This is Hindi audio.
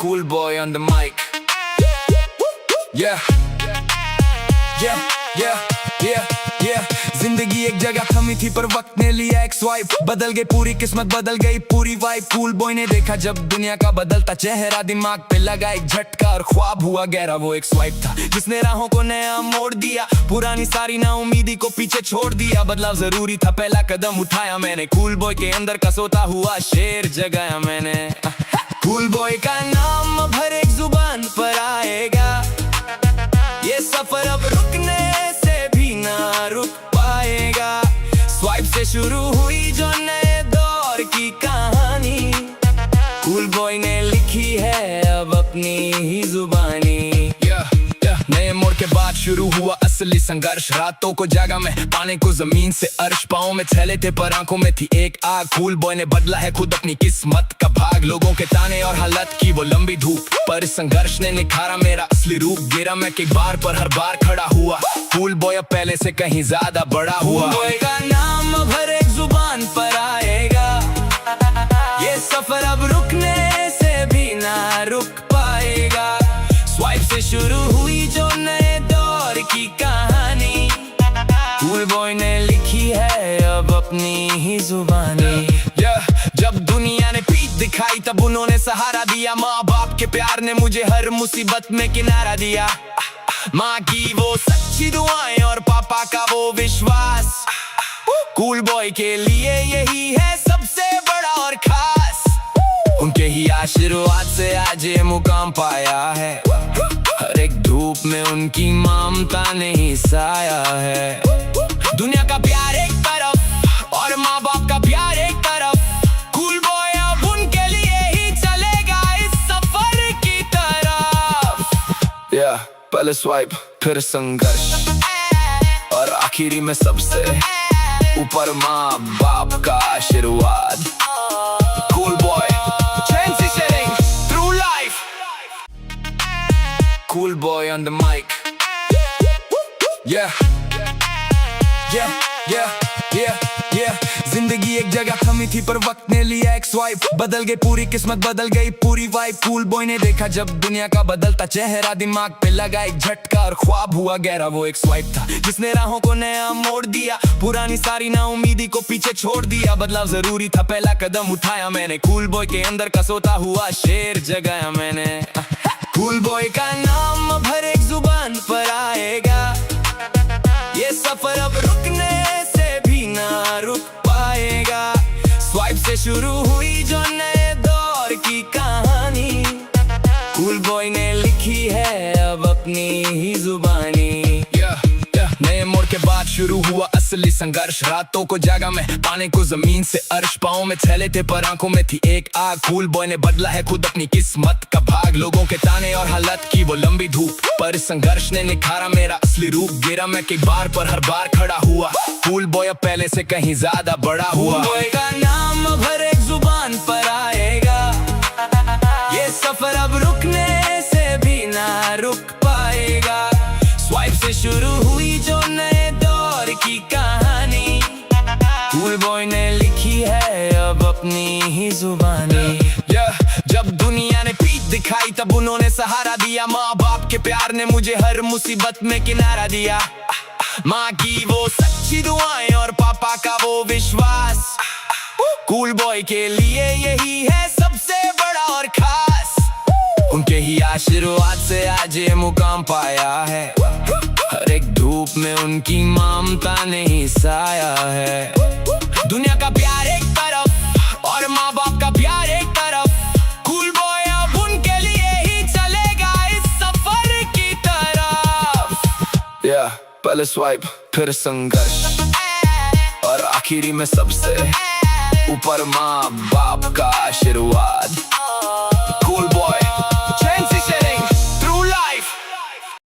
Cool boy on the mic. Yeah, yeah, yeah, yeah, yeah. जिंदगी एक जगह थमी थी पर वक्त ने लिया एक स्वाइप, बदल गई पूरी किस्मत, बदल गई पूरी वाइब। कूल बॉय ने देखा जब दुनिया का बदलता चेहरा, दिमाग पे लगा एक झटका और ख्वाब हुआ गहरा। वो एक स्वाइप था जिसने राहों को नया मोड़ दिया, पुरानी सारी ना उम्मीदी को पीछे छोड़ दिया। बदलाव जरूरी था, पहला कदम उठाया मैंने। कूल बॉय के अंदर का सोता हुआ शेर जगाया मैंने। कूल बॉय का नाम अब हर एक जुबान पर आएगा, ये सफर अब रुकने से भी ना रुक पाएगा। स्वाइप से शुरू हुई जो नए दौर की कहानी, कूल बॉय ने लिखी है अब अपनी ही जुबानी। नए मोड़ के बाद शुरू हुआ असली संघर्ष, रातों को जागा मैं पाने को जमीन से अर्श। पाँव में थैले थे पर आंखों में थी एक आग। कूल बॉय ने बदला है खुद अपनी किस्मत का भाग, लोगों के ताने और हालत की वो लंबी धूप, पर इस संघर्ष ने निखारा मेरा असली रूप। गिरा मैं एक बार पर हर बार खड़ा हुआ, कूल बॉय अब पहले से कहीं ज्यादा बड़ा हुआ। कूल बॉय का नाम अब हर एक जुबान पर आएगा, ये सफर अब रुकने से भी ना रुक पाएगा। स्वाइप से शुरू हुई जो नए दौर की कहानी, कूल बॉय ने लिखी है अब अपनी ही जुबानी। जब दुनिया ने पीठ दिखाई तब उन्होंने सहारा दिया, माँ बाप के प्यार ने मुझे हर मुसीबत में किनारा दिया। माँ की वो सच्ची दुआएं और पापा का वो विश्वास, कूल बॉय के लिए यही है सबसे बड़ा और खास। उनके ही आशीर्वाद से आज ये मुकाम पाया है, हर एक धूप में उनकी ममता ने ही साया है। दुनिया का प्यार एक तरफ और माँ बाप का प्यार एक तरफ, कूल बॉय अब उनके लिए ही चलेगा इस सफर की तरफ। पहले स्वाइप फिर संघर्ष और आखिरी में सबसे ऊपर माँ बाप का आशीर्वाद। Cool boy transitioning through life. Cool boy on the mic. Yeah, yeah, yeah, yeah, yeah. जिंदगी एक जगह थमी थी पर वक्त ने लिया एक स्वाइप, बदल गई पूरी किस्मत, बदल गई पूरी वाइब। कूल बॉय ने देखा जब दुनिया का बदलता चेहरा, दिमाग पे लगा एक झटका और ख्वाब हुआ गहरा। वो एक स्वाइप था जिसने राहों को नया मोड़ दिया, पुरानी सारी ना उम्मीदी को पीछे छोड़ दिया। बदलाव जरूरी था, पहला कदम उठाया मैंने। कूल बॉय के अंदर का सोता हुआ शेर जगाया मैंने। कूल बॉय का नाम अब हर एक जुबान पर आएगा, ये सफर अब रुकने से भी ना रुक पाएगा। स्वाइप से शुरू हुई जो नए दौर की कहानी, कूल बॉय ने लिखी है अब अपनी ही जुबानी। नए मोड़ के बाद शुरू हुआ असली संघर्ष, रातों को जागा मैं पाने को जमीन से अर्श। पाँव में थैले थे पर आंखों में थी एक आग। कूल बॉय ने बदला है खुद अपनी किस्मत का भाग, लोगों के ताने और हालत की वो लंबी धूप, पर इस संघर्ष ने निखारा मेरा असली रूप। गिरा मैं एक बार पर हर बार खड़ा हुआ, कूल बॉय अब पहले से कहीं ज्यादा बड़ा हुआ। कूल बॉय का नाम अब हर एक जुबान पर आएगा, ये सफर अब रुकने से भी ना रुक पाएगा। स्वाइप से शुरू हुई जो नए दौर की कहानी, कूल बॉय ने लिखी है अब अपनी ही जुबानी। जब दुनिया ने पीठ दिखाई तब उन्होंने सहारा दिया, माँ बाप के प्यार ने मुझे हर मुसीबत में किनारा दिया। माँ की वो सच्ची दुआएं और पापा का वो विश्वास, कूल बॉय के लिए यही है सबसे बड़ा और खास। उनके ही आशीर्वाद से आज ये मुकाम पाया है, हर एक धूप में उनकी ममता ने ही साया है। दुनिया का प्यार एक तरफ और माँ बाप का प्यार एक तरफ, कूल बॉय अब उनके लिए ही चलेगा इस सफर की तरफ। पहले स्वाइप फिर संघर्ष और आखिरी में सबसे ऊपर माँ बाप का आशीर्वाद। Cool boy